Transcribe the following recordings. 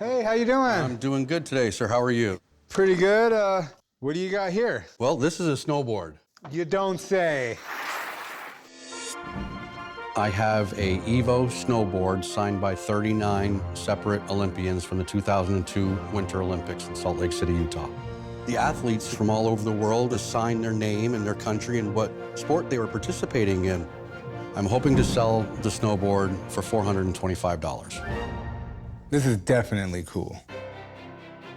Hey, how you doing? I'm doing good today, sir. How are you? Pretty good. What do you got here? Well, this is a snowboard. You don't say. I have a Evo snowboard signed by 39 separate Olympians from the 2002 Winter Olympics in Salt Lake City, Utah. The athletes from all over the world assigned their name and their country and what sport they were participating in. I'm hoping to sell the snowboard for $425. This is definitely cool.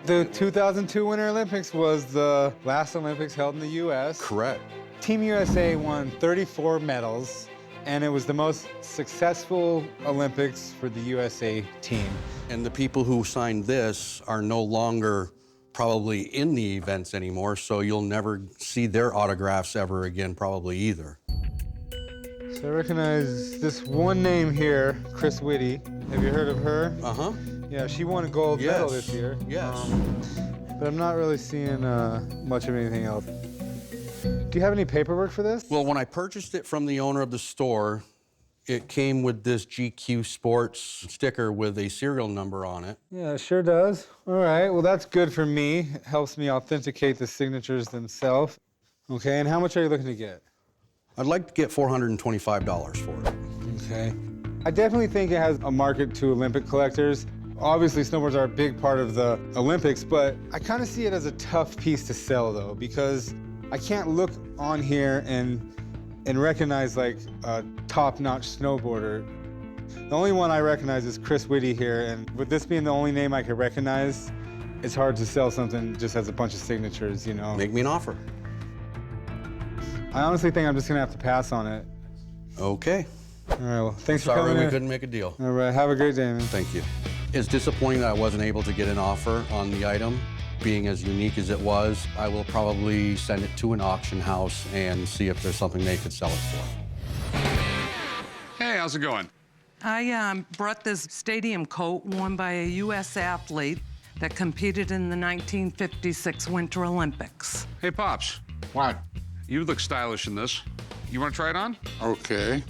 The 2002 Winter Olympics was the last Olympics held in the U.S. Correct. Team USA won 34 medals, and it was the most successful Olympics for the USA team. And the people who signed this are no longer probably in the events anymore, so you'll never see their autographs ever again, probably either. So I recognize this one name here, Chris Whitty. Have you heard of her? Uh-huh. Yeah, she won a gold medal this year. Yes. But I'm not really seeing much of anything else. Do you have any paperwork for this? Well, when I purchased it from the owner of the store, it came with this GQ Sports sticker with a serial number on it. Yeah, it sure does. All right, well, that's good for me. It helps me authenticate the signatures themselves. Okay, and how much are you looking to get? I'd like to get $425 for it. Okay. I definitely think it has a market to Olympic collectors. Obviously, snowboards are a big part of the Olympics, but I kind of see it as a tough piece to sell, though, because I can't look on here and recognize, like, a top-notch snowboarder. The only one I recognize is Chris Whitty here, and with this being the only name I could recognize, it's hard to sell something just has a bunch of signatures, you know? Make me an offer. I honestly think I'm just gonna have to pass on it. Okay. All right, well, thanks for coming in. Sorry we couldn't make a deal. All right, have a great day, man. Thank you. It's disappointing that I wasn't able to get an offer on the item. Being as unique as it was, I will probably send it to an auction house and see if there's something they could sell it for. Hey, how's it going? I brought this stadium coat worn by a U.S. athlete that competed in the 1956 Winter Olympics. Hey, Pops. What? You look stylish in this. You want to try it on? Okay.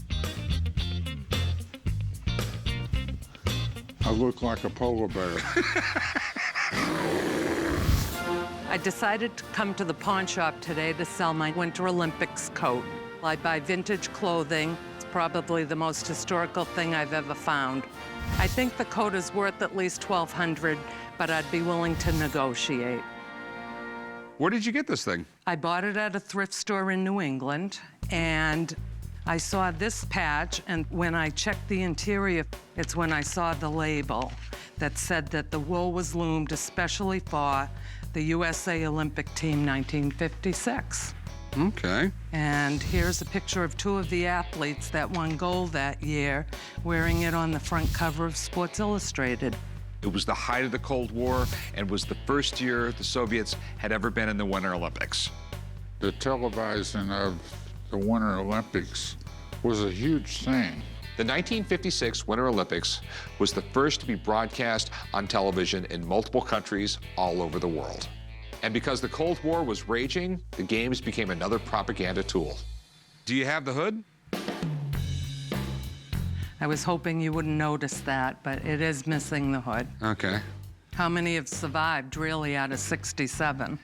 I look like a polar bear. I decided to come to the pawn shop today to sell my Winter Olympics coat. I buy vintage clothing. It's probably the most historical thing I've ever found. I think the coat is worth at least $1,200, but I'd be willing to negotiate. Where did you get this thing? I bought it at a thrift store in New England, and I saw this patch, and when I checked the interior, it's when I saw the label that said that the wool was loomed especially for the USA Olympic Team 1956. Okay. And here's a picture of two of the athletes that won gold that year wearing it on the front cover of Sports Illustrated. It was the height of the Cold War and was the first year the Soviets had ever been in the Winter Olympics. The televising of the Winter Olympics was a huge thing. The 1956 Winter Olympics was the first to be broadcast on television in multiple countries all over the world. And because the Cold War was raging, the games became another propaganda tool. Do you have the hood? I was hoping you wouldn't notice that, but it is missing the hood. Okay. How many have survived, really, out of 67?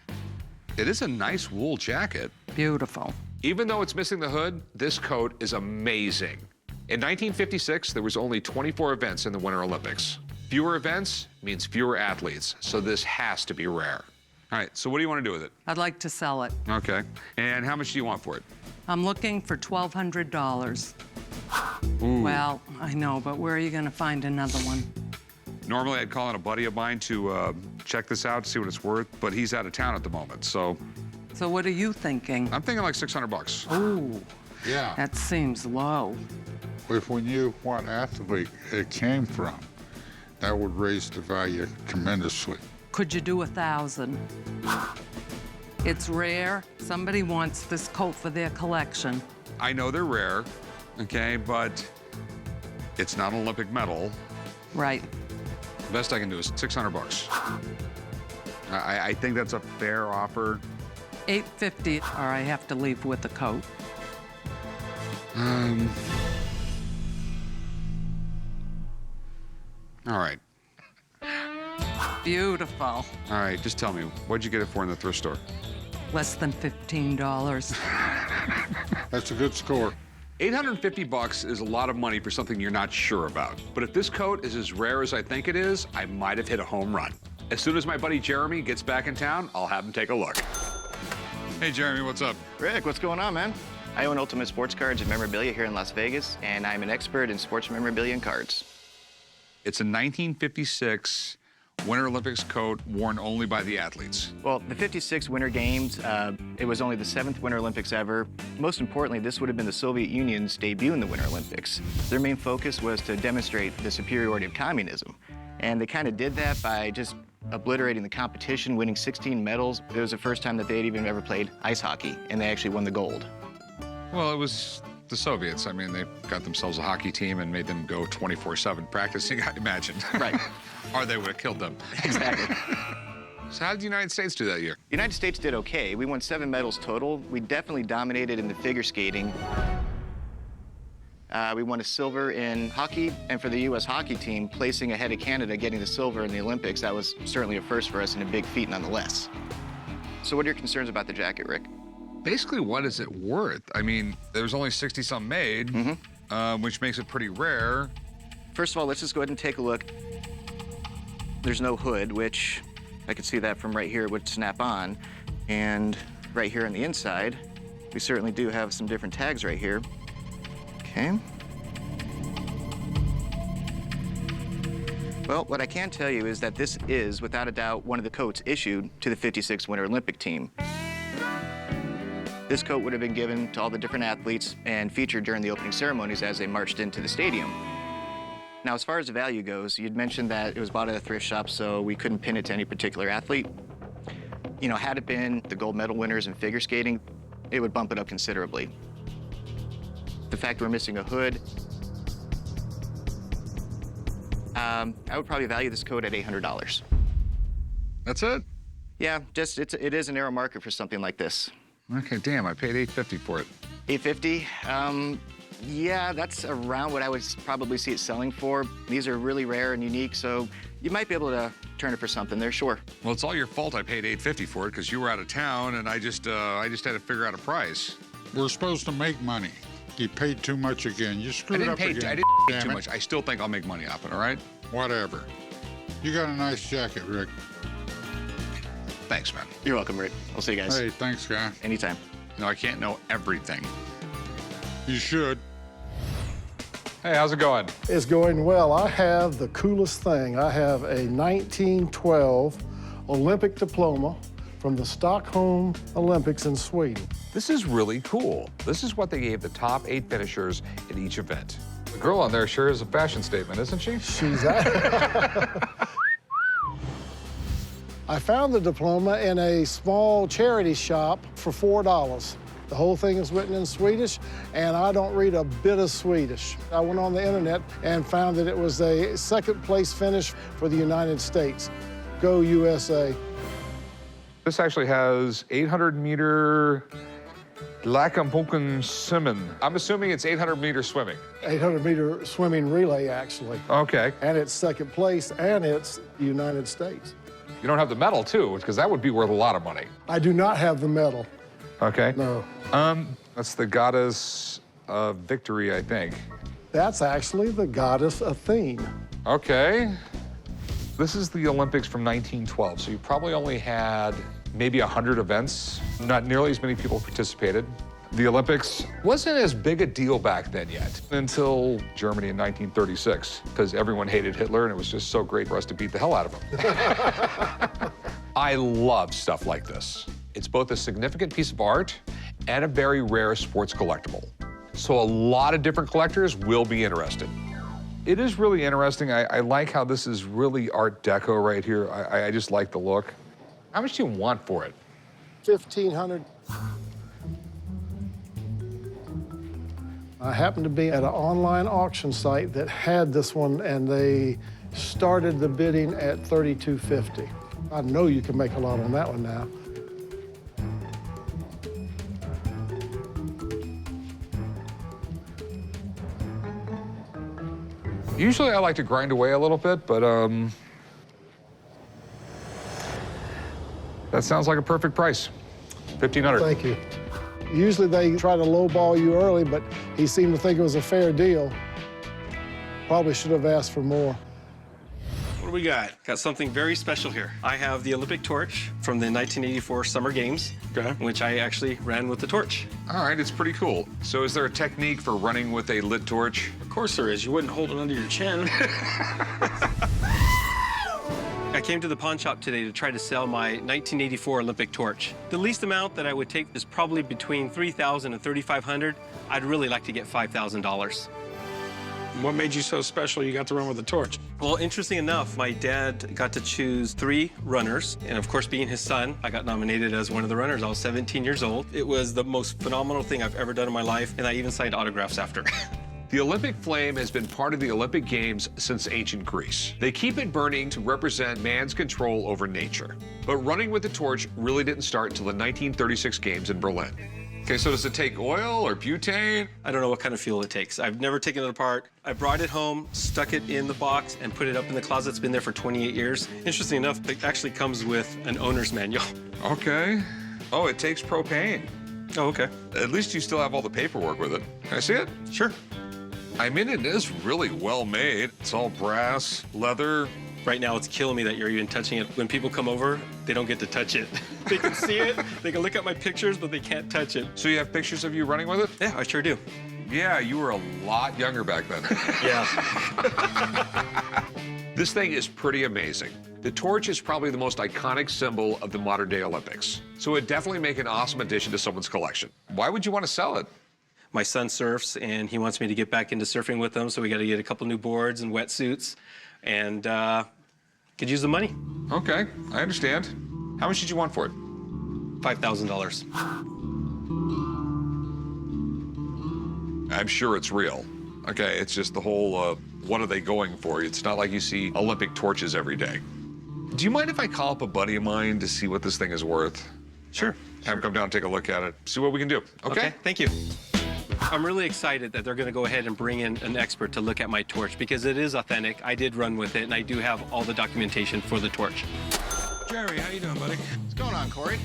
It is a nice wool jacket. Beautiful. Even though it's missing the hood, this coat is amazing. In 1956, there was only 24 events in the Winter Olympics. Fewer events means fewer athletes, so this has to be rare. All right, so what do you want to do with it? I'd like to sell it. Okay. And how much do you want for it? I'm looking for $1,200. Ooh. Well, I know, but where are you going to find another one? Normally, I'd call in a buddy of mine to check this out, see what it's worth, but he's out of town at the moment, so. So what are you thinking? I'm thinking like 600 bucks. Ooh, Yeah. that seems low. If we knew what athlete it came from, that would raise the value tremendously. Could you do 1,000? It's rare. Somebody wants this coat for their collection. I know they're rare, okay, but it's not an Olympic medal. Right. The best I can do is 600 bucks. I think that's a fair offer. $850, or I have to leave with the coat. All right. beautiful. All right, just tell me, what'd you get it for in the thrift store? Less than $15. That's a good score. $850 is a lot of money for something you're not sure about. But if this coat is as rare as I think it is, I might have hit a home run. As soon as my buddy Jeremy gets back in town, I'll have him take a look. Hey, Jeremy, what's up? Rick, what's going on, man? I own Ultimate Sports Cards and Memorabilia here in Las Vegas, and I'm an expert in sports memorabilia and cards. It's a 1956 Winter Olympics coat worn only by the athletes. Well, the 56 Winter Games, it was only the 7th Winter Olympics ever. Most importantly, this would have been the Soviet Union's debut in the Winter Olympics. Their main focus was to demonstrate the superiority of communism. And they kind of did that by just obliterating the competition, winning 16 medals. It was the first time that they'd even ever played ice hockey, and they actually won the gold. Well, it was the Soviets. I mean, they got themselves a hockey team and made them go 24/7 practicing, I imagine. Right. Or they would have killed them. Exactly. So how did the United States do that year? The United States did okay. We won 7 medals total. We definitely dominated in the figure skating. We won a silver in hockey, and for the U.S. hockey team, placing ahead of Canada, getting the silver in the Olympics, that was certainly a first for us and a big feat nonetheless. So what are your concerns about the jacket, Rick? Basically, what is it worth? I mean, there was only 60-some made, which makes it pretty rare. First of all, let's just go ahead and take a look. There's no hood, which I could see that from right here, it would snap on. And right here on the inside, we certainly do have some different tags right here. Okay. Well, what I can tell you is that this is, without a doubt, one of the coats issued to the 56 Winter Olympic team. This coat would have been given to all the different athletes and featured during the opening ceremonies as they marched into the stadium. Now, as far as the value goes, you'd mentioned that it was bought at a thrift shop, so we couldn't pin it to any particular athlete. You know, had it been the gold medal winners in figure skating, it would bump it up considerably. The fact we're missing a hood, I would probably value this coat at $800. That's it? Yeah, just it is a narrow market for something like this. Okay, damn, I paid $850 for it. $850? Yeah, that's around what I would probably see it selling for. These are really rare and unique, so you might be able to turn it for something there, sure. Well, it's all your fault I paid $850 for it because you were out of town and I just had to figure out a price. We're supposed to make money. You paid too much again. You screwed up again. I didn't pay Damn too it. much. I still think I'll make money off it, all right? Whatever. You got a nice jacket, Rick. Thanks, man. You're welcome, Rick. I'll see you guys. Hey, thanks, guy. Anytime. You know, I can't know everything. You should. Hey, how's it going? It's going well. I have the coolest thing. I have a 1912 Olympic diploma from the Stockholm Olympics in Sweden. This is really cool. This is what they gave the top 8 finishers in each event. The girl on there sure is a fashion statement, isn't she? She's I found the diploma in a small charity shop for $4. The whole thing is written in Swedish, and I don't read a bit of Swedish. I went on the internet and found that it was a second-place finish for the United States. Go USA. This actually has 800-meter Lakampoken Simon. I'm assuming it's 800-meter swimming. 800-meter swimming relay, actually. Okay. And it's second place, and it's the United States. You don't have the medal, too, because that would be worth a lot of money. I do not have the medal. Okay. No. That's the goddess of victory, I think. That's actually the goddess Athene. Okay. This is the Olympics from 1912, so you probably only had maybe 100 events. Not nearly as many people participated. The Olympics wasn't as big a deal back then yet, until Germany in 1936, because everyone hated Hitler, and it was just so great for us to beat the hell out of him. I love stuff like this. It's both a significant piece of art and a very rare sports collectible. So a lot of different collectors will be interested. It is really interesting. I like how this is really Art Deco right here. I just like the look. How much do you want for it? $1,500. I happened to be at an online auction site that had this one, and they started the bidding at $3,250. I know you can make a lot on that one now. Usually I like to grind away a little bit, but That sounds like a perfect price. $1,500. Thank you. Usually they try to lowball you early, but he seemed to think it was a fair deal. Probably should have asked for more. What do we got? Got something very special here. I have the Olympic torch from the 1984 Summer Games, which I actually ran with the torch. All right, it's pretty cool. So is there a technique for running with a lit torch? Of course there is. You wouldn't hold it under your chin. I came to the pawn shop today to try to sell my 1984 Olympic torch. The least amount that I would take is probably between $3,000 and $3,500. I'd really like to get $5,000. What made you so special you got to run with the torch? Well, interesting enough, my dad got to choose 3 runners. And of course, being his son, I got nominated as one of the runners. I was 17 years old. It was the most phenomenal thing I've ever done in my life, and I even signed autographs after. The Olympic flame has been part of the Olympic Games since ancient Greece. They keep it burning to represent man's control over nature. But running with the torch really didn't start until the 1936 Games in Berlin. Okay, so does it take oil or butane? I don't know what kind of fuel it takes. I've never taken it apart. I brought it home, stuck it in the box, and put it up in the closet. It's been there for 28 years. Interesting enough, it actually comes with an owner's manual. Okay. Oh, it takes propane. Oh, okay. At least you still have all the paperwork with it. Can I see it? Sure. I mean, it is really well made. It's all brass, leather. Right now, it's killing me that you're even touching it. When people come over, they don't get to touch it. They can see it, they can look at my pictures, but they can't touch it. So you have pictures of you running with it? Yeah, I sure do. Yeah, you were a lot younger back then. Yeah. This thing is pretty amazing. The torch is probably the most iconic symbol of the modern-day Olympics. So it'd definitely make an awesome addition to someone's collection. Why would you want to sell it? My son surfs, and he wants me to get back into surfing with him, so we got to get a couple new boards and wetsuits, and could use the money. Okay, I understand. How much did you want for it? $5,000. I'm sure it's real. Okay, it's just the whole, what are they going for? It's not like you see Olympic torches every day. Do you mind if I call up a buddy of mine to see what this thing is worth? Sure. Have him come down and take a look at it, see what we can do, okay? Thank you. I'm really excited that they're going to go ahead and bring in an expert to look at my torch because it is authentic. I did run with it, and I do have all the documentation for the torch. Jerry, how you doing, buddy? What's going on, Corey?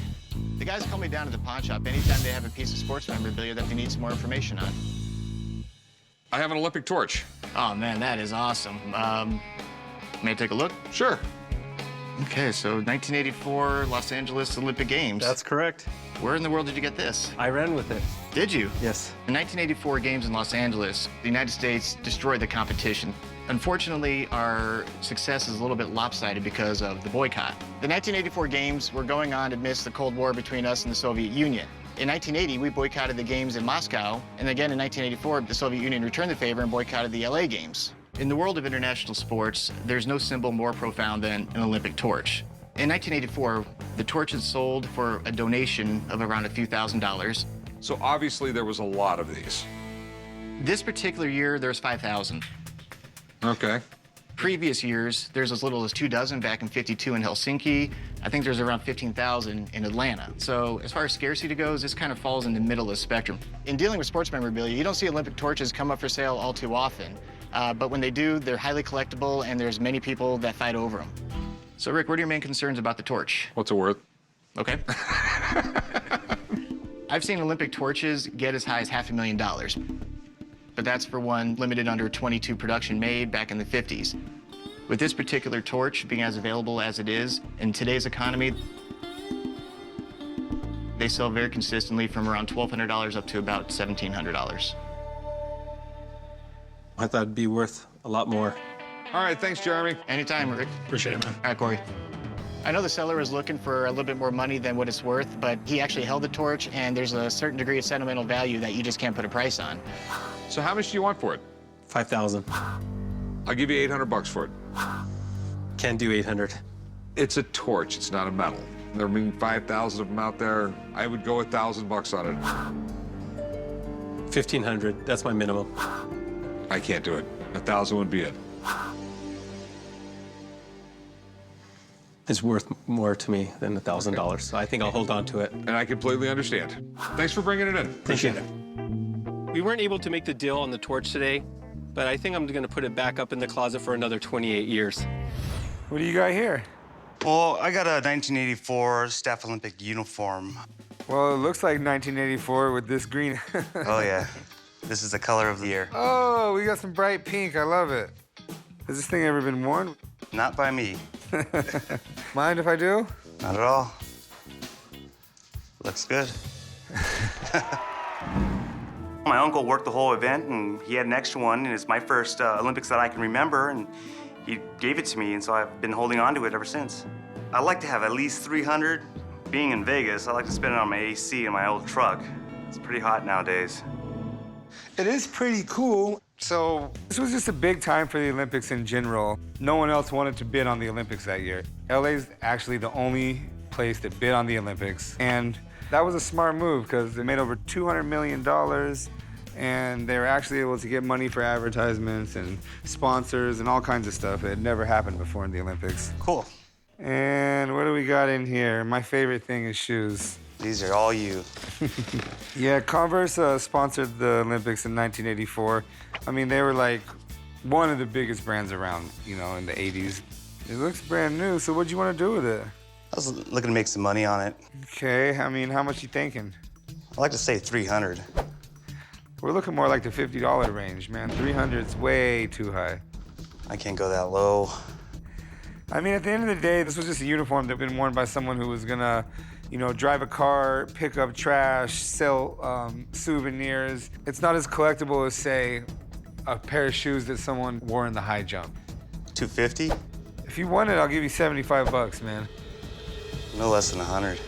The guys call me down to the pawn shop anytime they have a piece of sports memorabilia that they need some more information on. I have an Olympic torch. Oh, man, that is awesome. May I take a look? Sure. Okay, so 1984 Los Angeles Olympic Games. That's correct. Where in the world did you get this? I ran with it. Did you? Yes. The 1984 Games in Los Angeles, the United States destroyed the competition. Unfortunately, our success is a little bit lopsided because of the boycott. The 1984 Games were going on amidst the Cold War between us and the Soviet Union. In 1980, we boycotted the Games in Moscow, and again in 1984, the Soviet Union returned the favor and boycotted the LA Games. In the world of international sports, there's no symbol more profound than an Olympic torch. In 1984, the torch is sold for a donation of around a few $1,000s. So obviously there was a lot of these. This particular year, there's 5,000. Okay. Previous years, there's as little as 2 dozen back in '52 in Helsinki. I think there's around 15,000 in Atlanta. So as far as scarcity goes, this kind of falls in the middle of the spectrum. In dealing with sports memorabilia, you don't see Olympic torches come up for sale all too often. But when they do, they're highly collectible, and there's many people that fight over them. So, Rick, what are your main concerns about the torch? What's it worth? Okay. I've seen Olympic torches get as high as $500,000. But that's for one limited under 22 production made back in the 50s. With this particular torch being as available as it is in today's economy, they sell very consistently from around $1,200 up to about $1,700. I thought it'd be worth a lot more. All right, thanks, Jeremy. Anytime, Rick. Appreciate it, man. All right, Corey. I know the seller is looking for a little bit more money than what it's worth, but he actually held the torch, and there's a certain degree of sentimental value that you just can't put a price on. So how much do you want for it? 5,000. I'll give you $800 for it. Can't do 800. It's a torch, it's not a medal. There are 5,000 of them out there. I would go $1,000 on it. 1,500. That's my minimum. I can't do it. 1,000 would be it. It's worth more to me than $1,000, so I think I'll hold on to it. And I completely understand. Thanks for bringing it in. Appreciate it. We weren't able to make the deal on the torch today, but I think I'm going to put it back up in the closet for another 28 years. What do you got here? Well, I got a 1984 Staff Olympic uniform. Well, it looks like 1984 with this green. Oh, yeah. This is the color of the year. Oh, we got some bright pink. I love it. Has this thing ever been worn? Not by me. Mind if I do? Not at all. Looks good. My uncle worked the whole event, and he had an extra one, and it's my first Olympics that I can remember, and he gave it to me, and so I've been holding on to it ever since. I like to have at least 300. Being in Vegas, I like to spend it on my AC in my old truck. It's pretty hot nowadays. It is pretty cool. So this was just a big time for the Olympics in general. No one else wanted to bid on the Olympics that year. LA's actually the only place that bid on the Olympics. And that was a smart move because they made over $200 million and they were actually able to get money for advertisements and sponsors and all kinds of stuff. It had never happened before in the Olympics. Cool. And what do we got in here? My favorite thing is shoes. These are all you. Yeah, Converse sponsored the Olympics in 1984. I mean, they were like one of the biggest brands around, you know, in the 80s. It looks brand new, so what'd you want to do with it? I was looking to make some money on it. Okay, I mean, how much you thinking? I like to say 300. We're looking more like the $50 range, man. 300's way too high. I can't go that low. I mean, at the end of the day, this was just a uniform that had been worn by someone who was gonna, you know, drive a car, pick up trash, sell souvenirs. It's not as collectible as, say, a pair of shoes that someone wore in the high jump. $250? If you want it, I'll give you 75 bucks, man. No less than 100.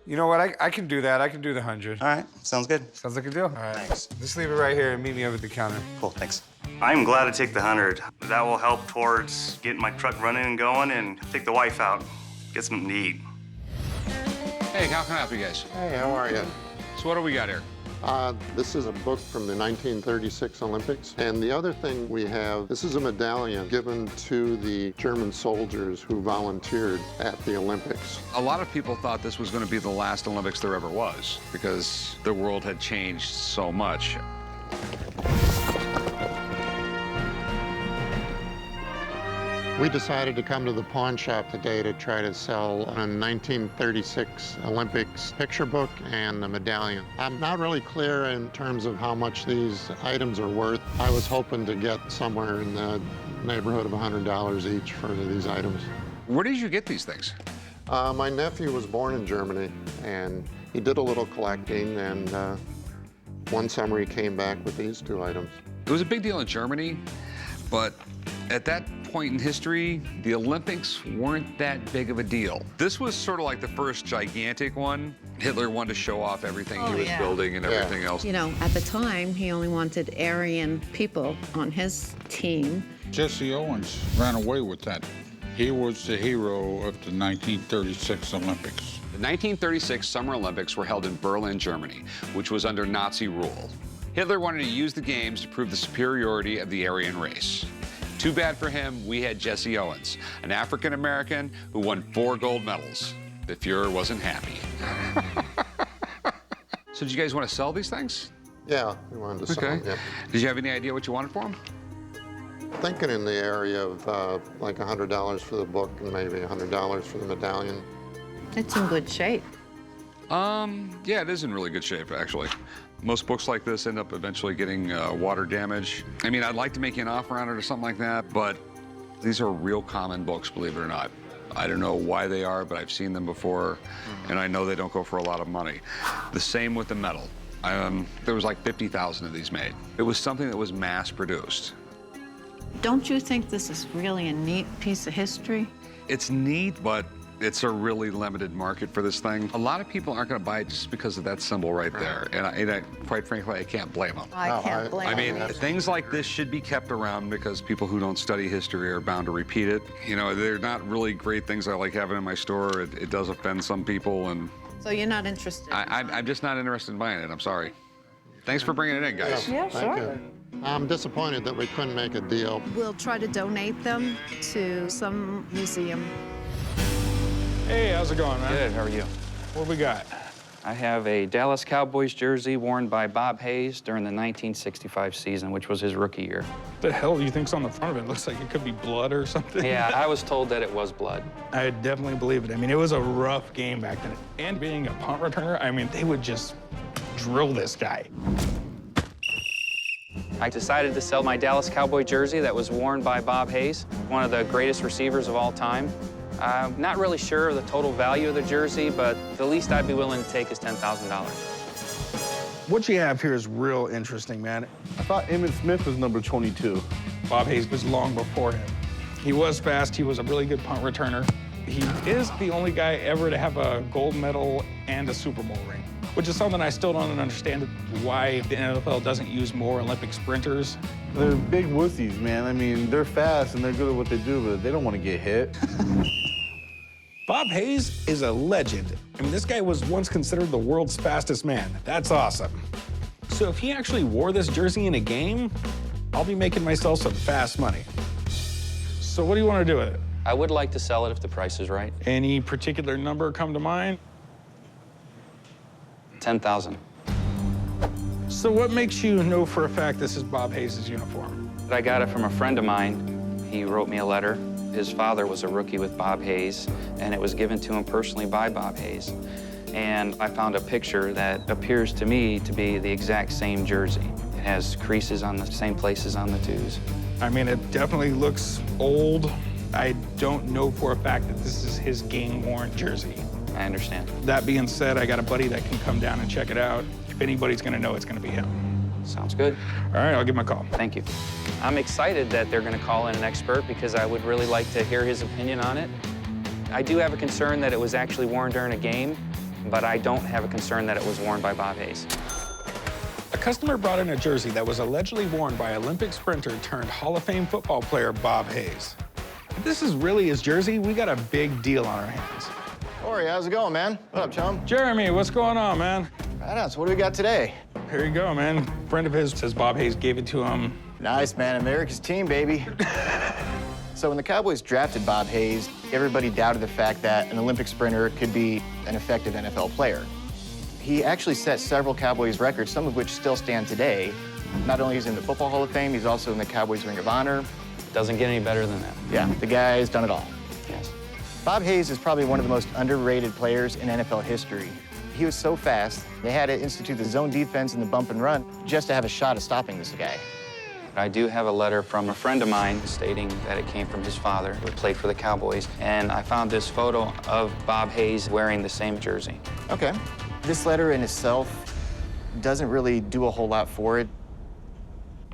You know what? I can do that. I can do the 100. All right, sounds good. Sounds like a deal. All right. Thanks. Just leave it right here and meet me over at the counter. Cool, thanks. I'm glad to take the 100. That will help towards getting my truck running and going and take the wife out, get something to eat. Hey, how can I help you guys? Hey, how are you? So what do we got here? This is a book from the 1936 Olympics. And the other thing we have, this is a medallion given to the German soldiers who volunteered at the Olympics. A lot of people thought this was going to be the last Olympics there ever was because the world had changed so much. We decided to come to the pawn shop today to try to sell a 1936 Olympics picture book and a medallion. I'm not really clear in terms of how much these items are worth. I was hoping to get somewhere in the neighborhood of $100 each for these items. Where did you get these things? My nephew was born in Germany, and he did a little collecting, and one summer he came back with these two items. It was a big deal in Germany, but at that point in history, the Olympics weren't that big of a deal. This was sort of like the first gigantic one. Hitler wanted to show off everything he was building and everything else. You know, at the time, he only wanted Aryan people on his team. Jesse Owens ran away with that. He was the hero of the 1936 Olympics. The 1936 Summer Olympics were held in Berlin, Germany, which was under Nazi rule. Hitler wanted to use the games to prove the superiority of the Aryan race. Too bad for him, we had Jesse Owens, an African-American who won 4 gold medals. The Fuhrer wasn't happy. So did you guys want to sell these things? Yeah, we wanted to sell them, yeah. Did you have any idea what you wanted for them? Thinking in the area of like $100 for the book and maybe $100 for the medallion. It's in good shape. Yeah, it is in really good shape, actually. Most books like this end up eventually getting water damage. I mean, I'd like to make you an offer on it or something like that, but these are real common books, believe it or not. I don't know why they are, but I've seen them before, and I know they don't go for a lot of money. The same with the metal. There was like 50,000 of these made. It was something that was mass-produced. Don't you think this is really a neat piece of history? It's neat, but it's a really limited market for this thing. A lot of people aren't going to buy it just because of that symbol right there. And I, quite frankly, I can't blame them. I can't blame them. I mean, things like this should be kept around because people who don't study history are bound to repeat it. You know, they're not really great things I like having in my store. It does offend some people, and So you're not interested? I'm just not interested in buying it. I'm sorry. Thanks for bringing it in, guys. Yeah, Thank sure. you. I'm disappointed that we couldn't make a deal. We'll try to donate them to some museum. Hey, how's it going, man? Good, how are you? What we got? I have a Dallas Cowboys jersey worn by Bob Hayes during the 1965 season, which was his rookie year. What the hell do you think's on the front of it? Looks like it could be blood or something. Yeah, I was told that it was blood. I definitely believe it. I mean, it was a rough game back then. And being a punt returner, I mean, they would just drill this guy. I decided to sell my Dallas Cowboy jersey that was worn by Bob Hayes, one of the greatest receivers of all time. I'm not really sure of the total value of the jersey, but the least I'd be willing to take is $10,000. What you have here is real interesting, man. I thought Emmitt Smith was number 22. Bob Hayes was long before him. He was fast. He was a really good punt returner. He is the only guy ever to have a gold medal and a Super Bowl ring, which is something I still don't understand why the NFL doesn't use more Olympic sprinters. They're big wussies, man. I mean, they're fast and they're good at what they do, but they don't want to get hit. Bob Hayes is a legend. I mean, this guy was once considered the world's fastest man. That's awesome. So if he actually wore this jersey in a game, I'll be making myself some fast money. So what do you want to do with it? I would like to sell it if the price is right. Any particular number come to mind? 10,000. So what makes you know for a fact this is Bob Hayes' uniform? I got it from a friend of mine. He wrote me a letter. His father was a rookie with Bob Hayes, and it was given to him personally by Bob Hayes. And I found a picture that appears to me to be the exact same jersey. It has creases on the same places on the twos. I mean, it definitely looks old. I don't know for a fact that this is his game-worn jersey. I understand. That being said, I got a buddy that can come down and check it out. If anybody's gonna know, it's gonna be him. Sounds good. All right, I'll give him a call. Thank you. I'm excited that they're gonna call in an expert because I would really like to hear his opinion on it. I do have a concern that it was actually worn during a game, but I don't have a concern that it was worn by Bob Hayes. A customer brought in a jersey that was allegedly worn by Olympic sprinter turned Hall of Fame football player Bob Hayes. If this is really his jersey, we got a big deal on our hands. Corey, how's it going, man? What up, chum? Jeremy, what's going on, man? Right on, so what do we got today? Here you go, man. A friend of his says Bob Hayes gave it to him. Nice, man. America's team, baby. So when the Cowboys drafted Bob Hayes, everybody doubted the fact that an Olympic sprinter could be an effective NFL player. He actually set several Cowboys records, some of which still stand today. Not only is he in the Football Hall of Fame, he's also in the Cowboys Ring of Honor. Doesn't get any better than that. Yeah, the guy's done it all. Yes. Bob Hayes is probably one of the most underrated players in NFL history. He was so fast, they had to institute the zone defense and the bump and run just to have a shot at stopping this guy. I do have a letter from a friend of mine stating that it came from his father, who played for the Cowboys, and I found this photo of Bob Hayes wearing the same jersey. Okay. This letter in itself doesn't really do a whole lot for it,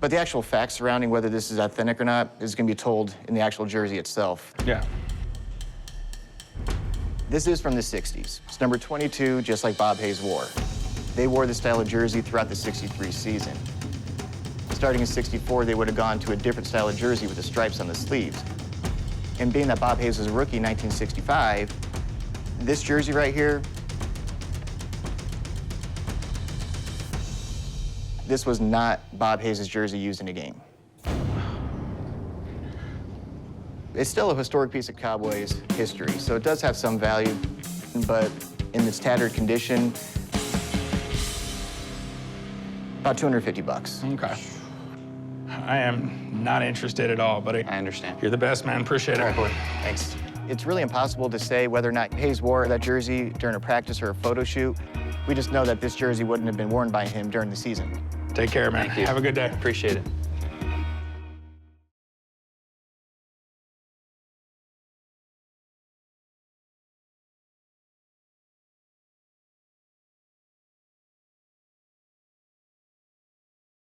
but the actual facts surrounding whether this is authentic or not is going to be told in the actual jersey itself. Yeah. This is from the 60s. It's number 22, just like Bob Hayes wore. They wore this style of jersey throughout the 63 season. Starting in 64, they would have gone to a different style of jersey with the stripes on the sleeves. And being that Bob Hayes was a rookie in 1965, this jersey right here, this was not Bob Hayes' jersey used in a game. It's still a historic piece of Cowboys history, so it does have some value, but in its tattered condition, about 250 bucks. Okay. I am not interested at all, buddy. I understand. You're the best, man. Appreciate it. All right, boy. Thanks. It's really impossible to say whether or not Hayes wore that jersey during a practice or a photo shoot. We just know that this jersey wouldn't have been worn by him during the season. Take care, man. Thank you. Have a good day. Appreciate it.